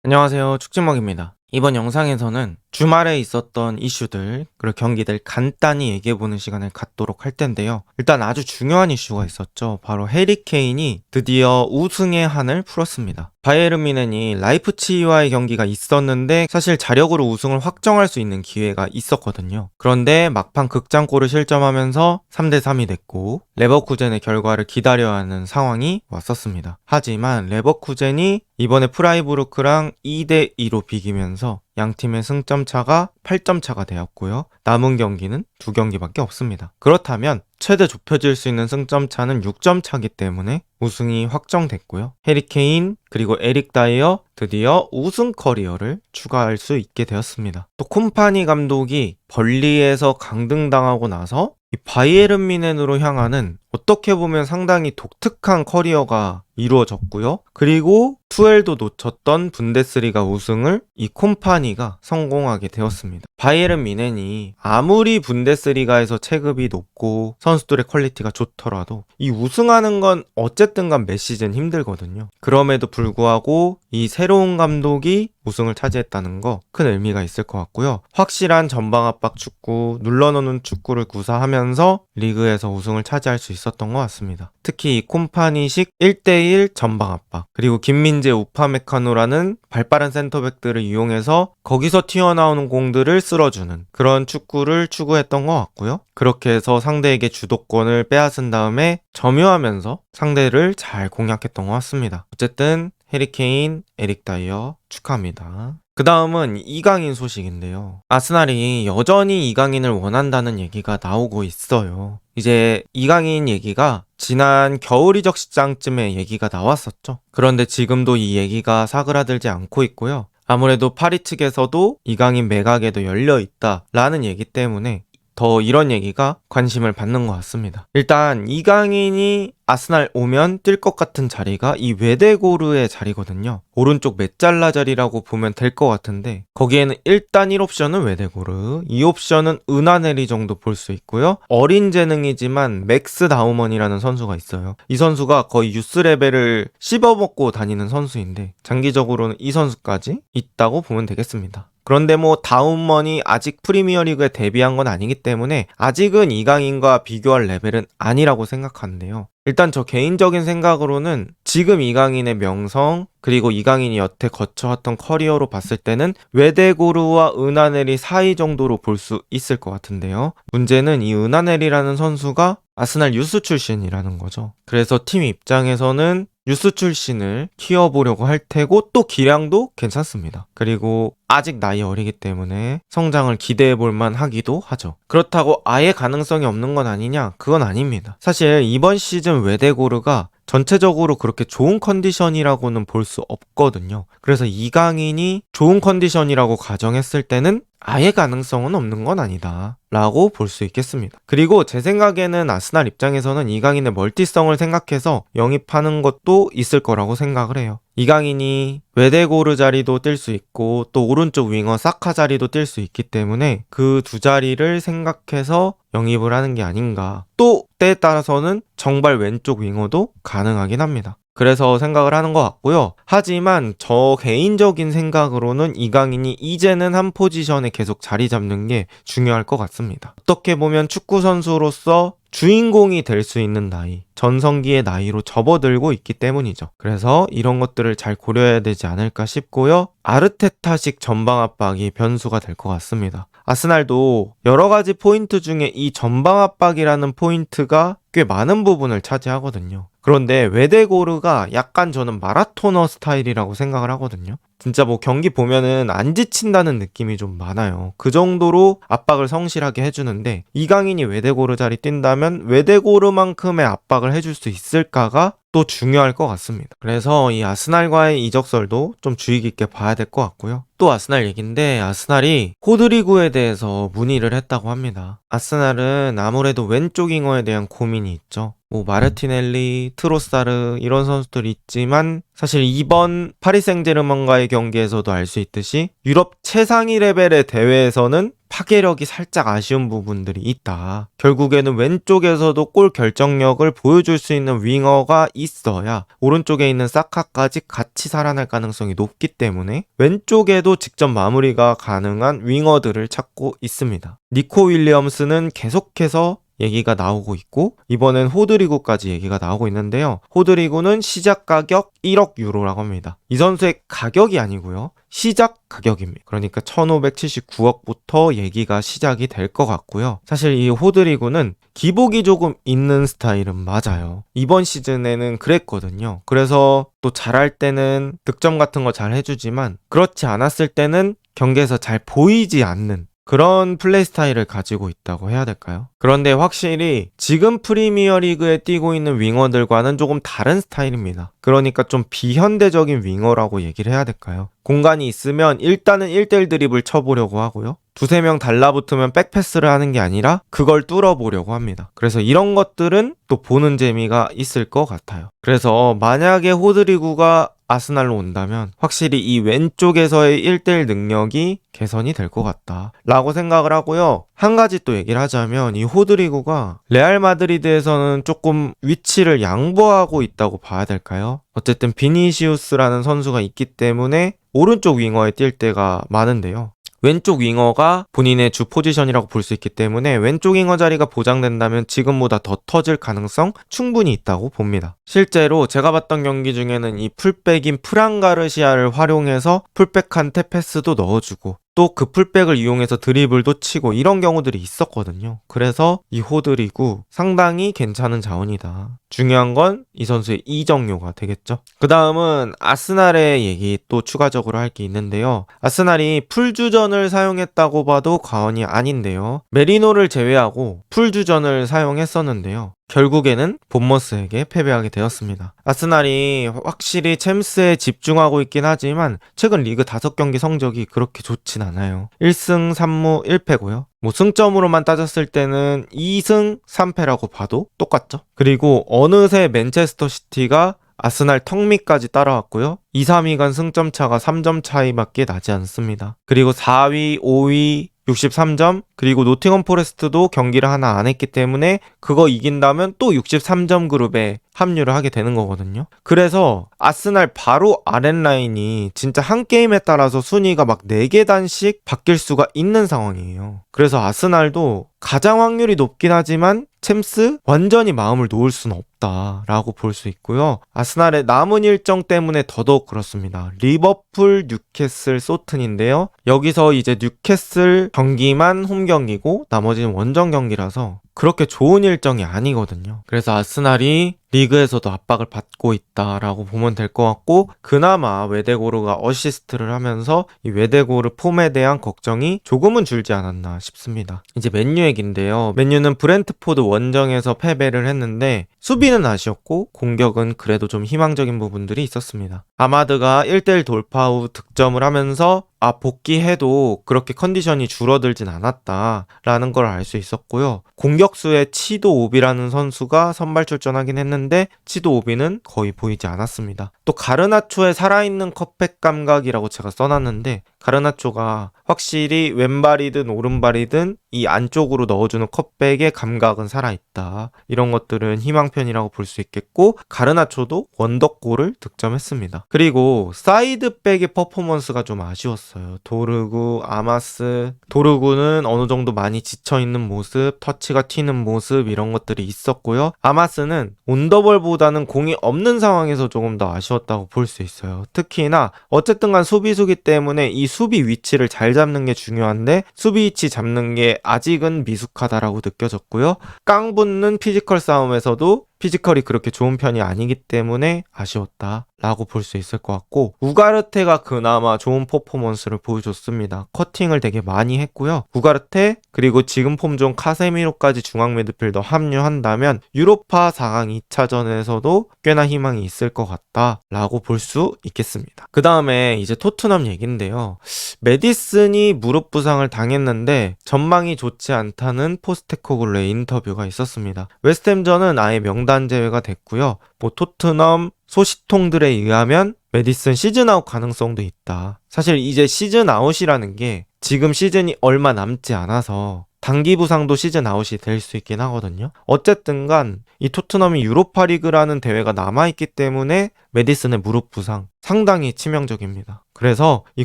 안녕하세요. 축진먹입니다. 이번 영상에서는 주말에 있었던 이슈들 그리고 경기들 간단히 얘기해보는 시간을 갖도록 할 텐데요. 일단 아주 중요한 이슈가 있었죠. 바로 해리 케인이 드디어 우승의 한을 풀었습니다. 바이에른 뮌헨이 라이프치히와의 경기가 있었는데 사실 자력으로 우승을 확정할 수 있는 기회가 있었거든요. 그런데 막판 극장골을 실점하면서 3대3이 됐고 레버쿠젠의 결과를 기다려야 하는 상황이 왔었습니다. 하지만 레버쿠젠이 이번에 프라이부르크랑 2대2로 비기면서 양 팀의 승점 차가 8점 차가 되었고요. 남은 경기는 2경기밖에 없습니다. 그렇다면 최대 좁혀질 수 있는 승점 차는 6점 차기 때문에 우승이 확정됐고요. 해리 케인 그리고 에릭 다이어 드디어 우승 커리어를 추가할 수 있게 되었습니다. 또 콤파니 감독이 벌리에서 강등당하고 나서 이 바이에른 뮌헨으로 향하는 어떻게 보면 상당히 독특한 커리어가 이루어졌고요. 그리고 투엘도 놓쳤던 분데스리가 우승을 이 콤파니가 성공하게 되었습니다. 바이에른 뮌헨이 아무리 분데스리가에서 체급이 높고 선수들의 퀄리티가 좋더라도 이 우승하는 건 어쨌든 간 몇 시즌 힘들거든요. 그럼에도 불구하고 이 새로운 감독이 우승을 차지했다는 거 큰 의미가 있을 것 같고요. 확실한 전방 압박 축구, 눌러놓는 축구를 구사하면서 리그에서 우승을 차지할 수 있었던 것 같습니다. 특히 이 콤파니식 1대1 전방 압박, 그리고 김민재, 우파메카노라는 발빠른 센터백들을 이용해서 거기서 튀어나오는 공들을 쓸어주는 그런 축구를 추구했던 것 같고요. 그렇게 해서 상대에게 주도권을 빼앗은 다음에 점유하면서 상대를 잘 공략했던 것 같습니다. 어쨌든 해리 케인, 에릭 다이어 축하합니다. 그 다음은 이강인 소식인데요. 아스날이 여전히 이강인을 원한다는 얘기가 나오고 있어요. 이제 이강인 얘기가 지난 겨울 이적 시장쯤에 얘기가 나왔었죠. 그런데 지금도 이 얘기가 사그라들지 않고 있고요. 아무래도 파리 측에서도 이강인 매각에도 열려있다라는 얘기 때문에 더 이런 얘기가 관심을 받는 것 같습니다. 일단 이강인이 아스날 오면 뛸 것 같은 자리가 이 웨데고르의 자리거든요. 오른쪽 메짤라 자리라고 보면 될 것 같은데 거기에는 일단 1옵션은 웨데고르, 2옵션은 은하네리 정도 볼 수 있고요. 어린 재능이지만 맥스 다우먼이라는 선수가 있어요. 이 선수가 거의 유스 레벨을 씹어먹고 다니는 선수인데 장기적으로는 이 선수까지 있다고 보면 되겠습니다. 그런데 뭐 다운먼이 아직 프리미어리그에 데뷔한 건 아니기 때문에 아직은 이강인과 비교할 레벨은 아니라고 생각하는데요. 일단 저 개인적인 생각으로는 지금 이강인의 명성 그리고 이강인이 여태 거쳐왔던 커리어로 봤을 때는 웨데고르와 은하네리 사이 정도로 볼 수 있을 것 같은데요. 문제는 이 은하네리라는 선수가 아스날 유스 출신이라는 거죠. 그래서 팀 입장에서는 유스 출신을 키워보려고 할 테고 또 기량도 괜찮습니다. 그리고 아직 나이 어리기 때문에 성장을 기대해볼 만하기도 하죠. 그렇다고 아예 가능성이 없는 건 아니냐? 그건 아닙니다. 사실 이번 시즌 웨데고르가 전체적으로 그렇게 좋은 컨디션이라고는 볼 수 없거든요. 그래서 이강인이 좋은 컨디션이라고 가정했을 때는 아예 가능성은 없는 건 아니다 라고 볼 수 있겠습니다. 그리고 제 생각에는 아스날 입장에서는 이강인의 멀티성을 생각해서 영입하는 것도 있을 거라고 생각을 해요. 이강인이 웨데고르 자리도 뛸 수 있고 또 오른쪽 윙어 사카 자리도 뛸 수 있기 때문에 그 두 자리를 생각해서 영입을 하는 게 아닌가. 또 때에 따라서는 정발 왼쪽 윙어도 가능하긴 합니다. 그래서 생각을 하는 것 같고요. 하지만 저 개인적인 생각으로는 이강인이 이제는 한 포지션에 계속 자리 잡는 게 중요할 것 같습니다. 어떻게 보면 축구 선수로서 주인공이 될 수 있는 나이, 전성기의 나이로 접어들고 있기 때문이죠. 그래서 이런 것들을 잘 고려해야 되지 않을까 싶고요. 아르테타식 전방 압박이 변수가 될 것 같습니다. 아스날도 여러 가지 포인트 중에 이 전방 압박이라는 포인트가 꽤 많은 부분을 차지하거든요. 그런데 웨데고르가 약간 저는 마라토너 스타일이라고 생각을 하거든요. 진짜 뭐 경기 보면은 안 지친다는 느낌이 좀 많아요. 그 정도로 압박을 성실하게 해주는데 이강인이 웨데고르 자리 뛴다면 웨데고르만큼의 압박을 해줄 수 있을까가 또 중요할 것 같습니다. 그래서 이 아스날과의 이적설도 좀 주의 깊게 봐야 될 것 같고요. 또 아스날 얘긴데 아스날이 호드리구에 대해서 문의를 했다고 합니다. 아스날은 아무래도 왼쪽 윙어에 대한 고민이 있죠. 뭐 마르티넬리, 트로사르 이런 선수들이 있지만 사실 이번 파리 생제르맹과의 경기에서도 알 수 있듯이 유럽 최상위 레벨의 대회에서는 파괴력이 살짝 아쉬운 부분들이 있다. 결국에는 왼쪽에서도 골 결정력을 보여줄 수 있는 윙어가 있어야 오른쪽에 있는 사카까지 같이 살아날 가능성이 높기 때문에 왼쪽에도 직접 마무리가 가능한 윙어들을 찾고 있습니다. 니코 윌리엄스는 계속해서 얘기가 나오고 있고 이번엔 호드리구까지 얘기가 나오고 있는데요. 호드리구는 시작 가격 1억 유로라고 합니다. 이 선수의 가격이 아니고요. 시작 가격입니다. 그러니까 1579억부터 얘기가 시작이 될 것 같고요. 사실 이 호드리구는 기복이 조금 있는 스타일은 맞아요. 이번 시즌에는 그랬거든요. 그래서 또 잘할 때는 득점 같은 거 잘 해주지만 그렇지 않았을 때는 경기에서 잘 보이지 않는 그런 플레이 스타일을 가지고 있다고 해야 될까요? 그런데 확실히 지금 프리미어리그에 뛰고 있는 윙어들과는 조금 다른 스타일입니다. 그러니까 좀 비현대적인 윙어라고 얘기를 해야 될까요? 공간이 있으면 일단은 1대1 드립을 쳐보려고 하고요. 두세 명 달라붙으면 백패스를 하는 게 아니라 그걸 뚫어보려고 합니다. 그래서 이런 것들은 또 보는 재미가 있을 것 같아요. 그래서 만약에 호드리구가 아스날로 온다면 확실히 이 왼쪽에서의 1대1 능력이 개선이 될 것 같다 라고 생각을 하고요. 한 가지 또 얘기를 하자면 이 호드리구가 레알 마드리드에서는 조금 위치를 양보하고 있다고 봐야 될까요? 어쨌든 비니시우스라는 선수가 있기 때문에 오른쪽 윙어에 뛸 때가 많은데요. 왼쪽 윙어가 본인의 주 포지션이라고 볼 수 있기 때문에 왼쪽 윙어 자리가 보장된다면 지금보다 더 터질 가능성 충분히 있다고 봅니다. 실제로 제가 봤던 경기 중에는 이 풀백인 프란 가르시아를 활용해서 풀백한테 패스도 넣어주고 또 그 풀백을 이용해서 드리블도 치고 이런 경우들이 있었거든요. 그래서 이 호드리구 상당히 괜찮은 자원이다. 중요한 건 이 선수의 이적료가 되겠죠. 그 다음은 아스날의 얘기 또 추가적으로 할 게 있는데요. 아스날이 풀주전을 사용했다고 봐도 과언이 아닌데요. 메리노를 제외하고 풀주전을 사용했었는데요. 결국에는 본머스에게 패배하게 되었습니다. 아스날이 확실히 챔스에 집중하고 있긴 하지만 최근 리그 5경기 성적이 그렇게 좋진 않아요. 1승 3무 1패고요. 승점으로만 따졌을 때는 2승 3패라고 봐도 똑같죠. 그리고 어느새 맨체스터 시티가 아스날 턱 밑까지 따라왔고요. 2, 3위 간 승점 차가 3점 차이밖에 나지 않습니다. 그리고 4위, 5위 63점, 그리고 노팅엄 포레스트도 경기를 하나 안 했기 때문에 그거 이긴다면 또 63점 그룹에 합류를 하게 되는 거거든요. 그래서 아스날 바로 아랫라인이 진짜 한 게임에 따라서 순위가 막 4계단씩 바뀔 수가 있는 상황이에요. 그래서 아스날도 가장 확률이 높긴 하지만 챔스 완전히 마음을 놓을 수는 없다라고 볼 수 있고요. 아스날의 남은 일정 때문에 더더욱 그렇습니다. 리버풀, 뉴캐슬, 소튼인데요. 여기서 이제 뉴캐슬 경기만 홈 경기고 나머지는 원정 경기라서 그렇게 좋은 일정이 아니거든요. 그래서 아스날이 리그에서도 압박을 받고 있다라고 보면 될 것 같고 그나마 웨데고르가 어시스트를 하면서 이 웨데고르 폼에 대한 걱정이 조금은 줄지 않았나 싶습니다. 이제 맨유 얘기인데요. 맨유는 브렌트포드 원정에서 패배를 했는데 수비는 아쉬웠고 공격은 그래도 좀 희망적인 부분들이 있었습니다. 아마드가 1대1 돌파 후 득점을 하면서 복귀해도 그렇게 컨디션이 줄어들진 않았다라는 걸 알 수 있었고요. 공격수의 치도 오비라는 선수가 선발 출전하긴 했는데 치도 오비는 거의 보이지 않았습니다. 또 가르나초의 살아있는 컵백 감각이라고 제가 써놨는데 가르나초가 확실히 왼발이든 오른발이든 이 안쪽으로 넣어주는 컵백의 감각은 살아있다. 이런 것들은 희망편이라고 볼 수 있겠고 가르나초도 원더골을 득점했습니다. 그리고 사이드백의 퍼포먼스가 좀 아쉬웠어요. 도르구, 아마스, 도르구는 어느 정도 많이 지쳐있는 모습, 터치가 튀는 모습 이런 것들이 있었고요. 아마스는 온더볼보다는 공이 없는 상황에서 조금 더 아쉬웠다고 볼 수 있어요. 특히나 어쨌든 간 수비수기 때문에 이 수비 위치를 잘 잡는 게 중요한데 수비 위치 잡는 게 아직은 미숙하다라고 느껴졌고요. 깡 붙는 피지컬 싸움에서도 피지컬이 그렇게 좋은 편이 아니기 때문에 아쉬웠다라고 볼 수 있을 것 같고 우가르테가 그나마 좋은 퍼포먼스를 보여줬습니다. 커팅을 되게 많이 했고요. 우가르테 그리고 지금 폼 좋은 카세미로까지 중앙 미드필더 합류한다면 유로파 4강 2차전에서도 꽤나 희망이 있을 것 같다라고 볼 수 있겠습니다. 그 다음에 이제 토트넘 얘긴데요. 메디슨이 무릎 부상을 당했는데 전망이 좋지 않다는 포스테코글루의 인터뷰가 있었습니다. 웨스트햄전은 아예 명단 제외가 됐고요. 토트넘 소식통들에 의하면 메디슨 시즌아웃 가능성도 있다. 사실 이제 시즌아웃이라는 게 지금 시즌이 얼마 남지 않아서 단기 부상도 시즌 아웃이 될 수 있긴 하거든요. 어쨌든 간 이 토트넘이 유로파 리그라는 대회가 남아있기 때문에 메디슨의 무릎 부상 상당히 치명적입니다. 그래서 이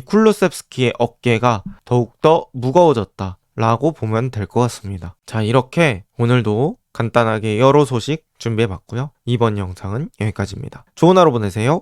쿨루셉스키의 어깨가 더욱더 무거워졌다 라고 보면 될 것 같습니다. 자, 이렇게 오늘도 간단하게 여러 소식 준비해봤고요. 이번 영상은 여기까지입니다. 좋은 하루 보내세요.